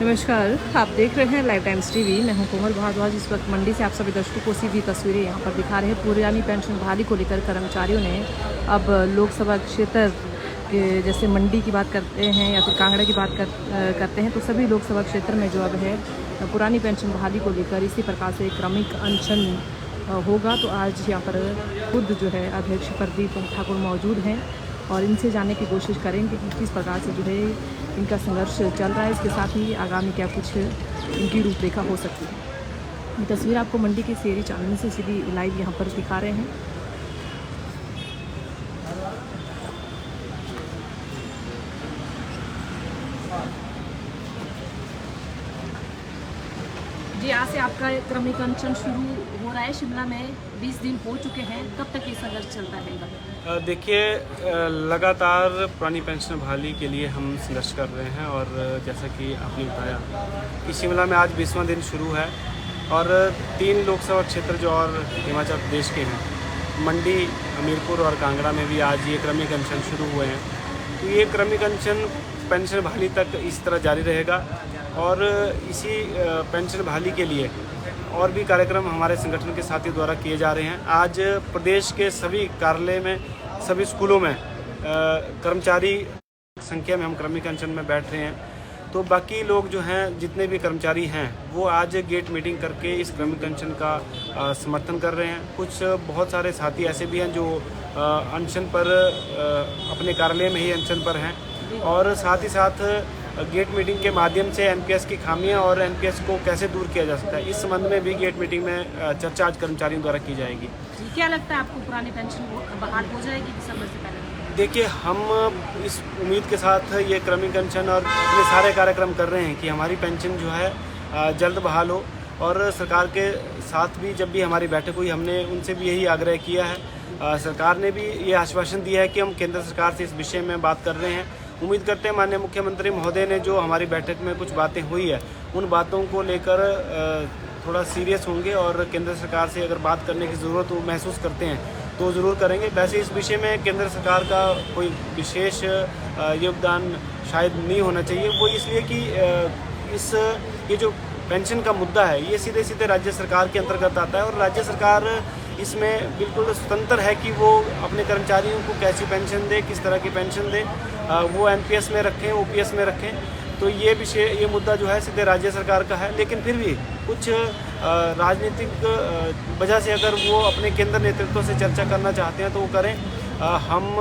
नमस्कार, आप देख रहे हैं लाइव टाइम्स टीवी। मैं हूं कोमल भारद्वाज। इस वक्त मंडी से आप सभी दर्शकों को सीधी तस्वीरें यहां पर दिखा रहे हैं। पुरानी पेंशन बहाली को लेकर कर्मचारियों ने अब लोकसभा क्षेत्र के जैसे मंडी की बात करते हैं या फिर कांगड़ा की बात करते हैं, तो सभी लोकसभा क्षेत्र में जो अब है पुरानी पेंशन बहाली को लेकर इसी प्रकार से क्रमिक अनशन होगा। तो आज यहाँ पर खुद जो है अध्यक्ष प्रदीप ठाकुर मौजूद हैं और इनसे जानने की कोशिश करेंगे कि किस प्रकार से जो है इनका संघर्ष चल रहा है। इसके साथ ही आगामी क्या कुछ इनकी रूपरेखा हो सकती है। ये तस्वीर आपको मंडी की शेरी चांदनी से सीधी लाइव यहाँ पर दिखा रहे हैं। जी, आज से आपका क्रमिक अनशन शुरू हो रहा है। शिमला में 20 दिन हो चुके हैं, कब तक ये संघर्ष चलता रहेगा? देखिए, लगातार पुरानी पेंशन बहाली के लिए हम संघर्ष कर रहे हैं और जैसा कि आपने बताया कि शिमला में आज 20वां दिन शुरू है और 3 लोकसभा क्षेत्र जो और हिमाचल प्रदेश के हैं, मंडी, हमीरपुर और कांगड़ा में भी आज ये क्रमिक अनशन शुरू हुए हैं। तो ये क्रमिक अनशन पेंशन बहाली तक इस तरह जारी रहेगा और इसी पेंशन बहाली के लिए और भी कार्यक्रम हमारे संगठन के साथियों द्वारा किए जा रहे हैं। आज प्रदेश के सभी कार्यालय में, सभी स्कूलों में कर्मचारी संख्या में हम क्रमिक अनशन में बैठ रहे हैं। तो बाकी लोग जो हैं, जितने भी कर्मचारी हैं, वो आज गेट मीटिंग करके इस क्रमिक अनशन का समर्थन कर रहे हैं। कुछ बहुत सारे साथी ऐसे भी हैं जो अनशन पर अपने कार्यालय में ही अनशन पर हैं और साथ ही साथ गेट मीटिंग के माध्यम से एनपीएस की खामियां और एनपीएस को कैसे दूर किया जा सकता है, इस संबंध में भी गेट मीटिंग में चर्चा आज कर्मचारियों द्वारा की जाएगी। क्या लगता है आपको, पुरानी पेंशन बहाल हो जाएगी दिसंबर से पहले? देखिए, हम इस उम्मीद के साथ ये क्रमिक अनशन और अपने सारे कार्यक्रम कर रहे हैं कि हमारी पेंशन जो है जल्द बहाल हो। और सरकार के साथ भी जब भी हमारी बैठक हुई, हमने उनसे भी यही आग्रह किया है। सरकार ने भी ये आश्वासन दिया है कि हम केंद्र सरकार से इस विषय में बात कर रहे हैं। उम्मीद करते हैं माननीय मुख्यमंत्री महोदय ने जो हमारी बैठक में कुछ बातें हुई है, उन बातों को लेकर थोड़ा सीरियस होंगे और केंद्र सरकार से अगर बात करने की ज़रूरत वो महसूस करते हैं तो ज़रूर करेंगे। वैसे इस विषय में केंद्र सरकार का कोई विशेष योगदान शायद नहीं होना चाहिए। वो इसलिए कि ये जो पेंशन का मुद्दा है, ये सीधे सीधे राज्य सरकार के अंतर्गत आता है और राज्य सरकार इसमें बिल्कुल स्वतंत्र है कि वो अपने कर्मचारियों को कैसी पेंशन दे, किस तरह की पेंशन दे, वो एनपीएस में रखें, ओपीएस में रखें। तो ये मुद्दा जो है सीधे राज्य सरकार का है। लेकिन फिर भी कुछ राजनीतिक वजह से अगर वो अपने केंद्र नेतृत्व से चर्चा करना चाहते हैं तो वो करें। हम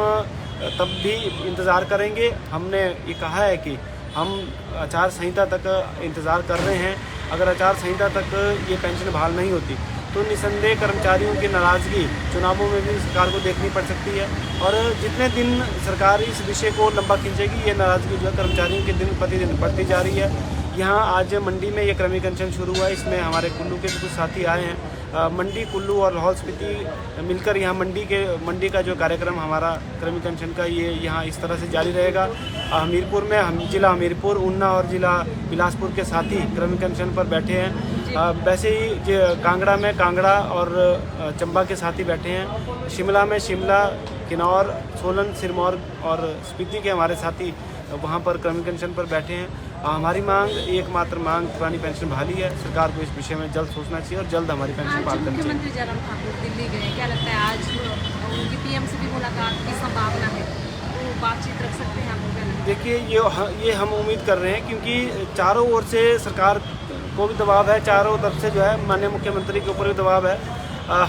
तब भी इंतज़ार करेंगे। हमने ये कहा है कि हम आचार संहिता तक इंतज़ार कर रहे हैं। अगर आचार संहिता तक ये पेंशन बहाल नहीं होती तो निसंदेह कर्मचारियों की नाराज़गी चुनावों में भी सरकार को देखनी पड़ सकती है और जितने दिन सरकार इस विषय को लंबा खींचेगी, ये नाराज़गी जो है कर्मचारियों के दिन प्रतिदिन बढ़ती जा रही है। यहाँ आज मंडी में ये क्रमिक अनशन शुरू हुआ है। इसमें हमारे कुल्लू के कुछ साथी आए हैं। मंडी, कुल्लू और लाहौल स्पीति मिलकर यहाँ मंडी का जो कार्यक्रम हमारा क्रमिक अनशन का, ये यहाँ इस तरह से जारी रहेगा। हमीरपुर में जिला हमीरपुर, ऊना और जिला बिलासपुर के साथी क्रमिक अनशन पर बैठे हैं। वैसे ही कांगड़ा में कांगड़ा और चंबा के साथी बैठे हैं। शिमला में शिमला, किन्नौर, सोलन, सिरमौर और स्पीति के हमारे साथी वहाँ पर क्रमिक अनशन पर बैठे हैं। हमारी मांग, एकमात्र मांग पुरानी पेंशन बहाली है। सरकार को इस विषय में जल्द सोचना चाहिए और जल्द हमारी पेंशन बहाल करनी चाहिए। मुख्यमंत्री जयराम ठाकुर दिल्ली गए, क्या लगता है आज उनकी पीएम से भी मुलाकात की संभावना है, वो बातचीत रख सकते हैं आप लोग? देखिए, ये हम उम्मीद कर रहे हैं क्योंकि चारों ओर से सरकार को भी दबाव है, चारों तरफ से जो है माननीय मुख्यमंत्री के ऊपर भी दबाव है।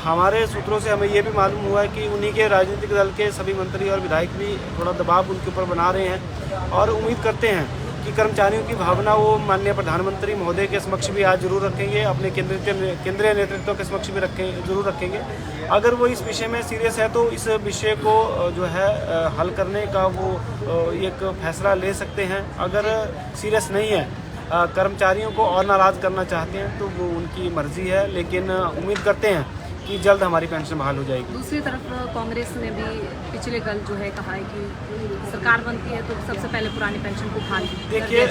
हमारे सूत्रों से हमें ये भी मालूम हुआ है कि उन्हीं के राजनीतिक दल के सभी मंत्री और विधायक भी थोड़ा दबाव उनके ऊपर बना रहे हैं और उम्मीद करते हैं कि कर्मचारियों की भावना वो माननीय प्रधानमंत्री महोदय के समक्ष भी आज जरूर रखेंगे, अपने केंद्रीय नेतृत्व के समक्ष भी जरूर रखेंगे। अगर वो इस विषय में सीरियस है तो इस विषय को जो है हल करने का वो एक फैसला ले सकते हैं। अगर सीरियस नहीं है, कर्मचारियों को और नाराज़ करना चाहते हैं तो वो उनकी मर्जी है, लेकिन उम्मीद करते हैं कि जल्द हमारी पेंशन बहाल हो जाएगी। दूसरी तरफ कांग्रेस ने भी पिछले कल जो है कहा है कि सरकार बनती है तो सबसे पहले पुरानी पेंशन को बहाल देखिए,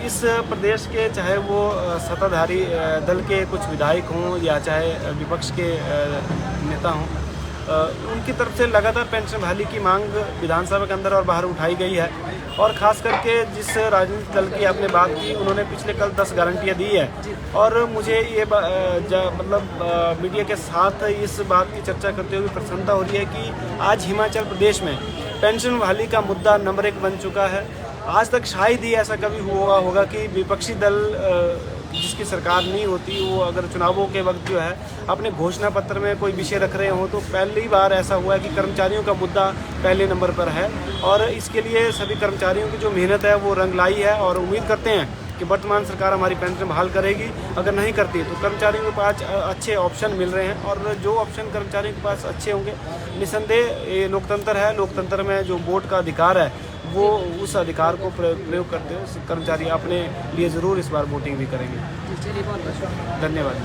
इस प्रदेश के चाहे वो सत्ताधारी दल के कुछ विधायक हों या चाहे विपक्ष के नेता हों, उनकी तरफ से लगातार पेंशन बहाली की मांग विधानसभा के अंदर और बाहर उठाई गई है। और ख़ास करके जिस राजनीतिक दल की आपने बात की, उन्होंने पिछले कल 10 गारंटियाँ दी है। और मुझे ये मीडिया के साथ इस बात की चर्चा करते हुए प्रसन्नता हो रही है कि आज हिमाचल प्रदेश में पेंशन बहाली का मुद्दा नंबर 1 बन चुका है। आज तक शायद ही ऐसा कभी हुआ होगा कि विपक्षी दल जिसकी सरकार नहीं होती, वो अगर चुनावों के वक्त जो है अपने घोषणा पत्र में कोई विषय रख रहे हों, तो पहली बार ऐसा हुआ है कि कर्मचारियों का मुद्दा पहले नंबर पर है। और इसके लिए सभी कर्मचारियों की जो मेहनत है वो रंग लाई है, और उम्मीद करते हैं कि वर्तमान सरकार हमारी पेंशन बहाल करेगी। अगर नहीं करती तो कर्मचारियों के पास अच्छे ऑप्शन मिल रहे हैं, और जो ऑप्शन कर्मचारियों के पास अच्छे होंगे, निसंदेह ये लोकतंत्र है, लोकतंत्र में जो वोट का अधिकार है वो उस अधिकार को प्रयोग करते हुए कर्मचारी अपने लिए ज़रूर इस बार वोटिंग भी करेंगे। चलिए, बहुत बहुत धन्यवाद।